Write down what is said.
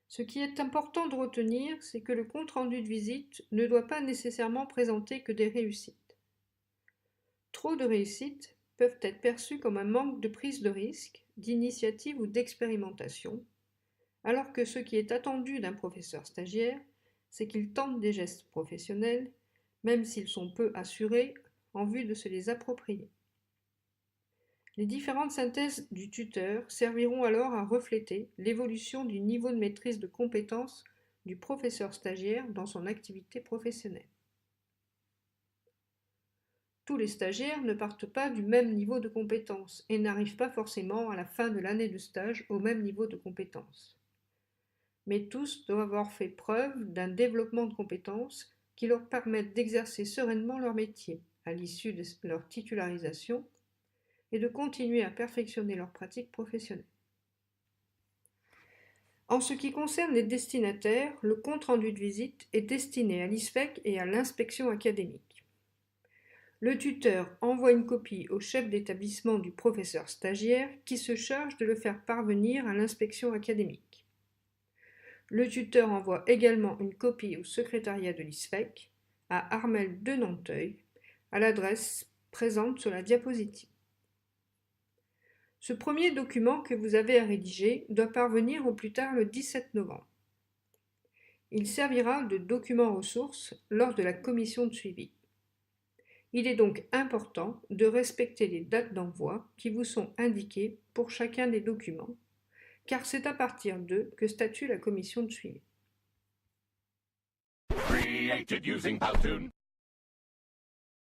Ce qui est important de retenir, c'est que le compte-rendu de visite ne doit pas nécessairement présenter que des réussites. Trop de réussites peuvent être perçues comme un manque de prise de risque, d'initiative ou d'expérimentation, alors que ce qui est attendu d'un professeur stagiaire, c'est qu'il tente des gestes professionnels, même s'ils sont peu assurés, en vue de se les approprier. Les différentes synthèses du tuteur serviront alors à refléter l'évolution du niveau de maîtrise de compétences du professeur stagiaire dans son activité professionnelle. Tous les stagiaires ne partent pas du même niveau de compétences et n'arrivent pas forcément à la fin de l'année de stage au même niveau de compétences. Mais tous doivent avoir fait preuve d'un développement de compétences qui leur permettent d'exercer sereinement leur métier à l'issue de leur titularisation et de continuer à perfectionner leur pratique professionnelle. En ce qui concerne les destinataires, le compte-rendu de visite est destiné à l'ISFEC et à l'inspection académique. Le tuteur envoie une copie au chef d'établissement du professeur stagiaire qui se charge de le faire parvenir à l'inspection académique. Le tuteur envoie également une copie au secrétariat de l'ISFEC, à Armelle de Nanteuil, à l'adresse présente sur la diapositive. Ce premier document que vous avez à rédiger doit parvenir au plus tard le 17 novembre. Il servira de document ressource lors de la commission de suivi. Il est donc important de respecter les dates d'envoi qui vous sont indiquées pour chacun des documents, car c'est à partir d'eux que statue la commission de suivi. Created using Powtoon.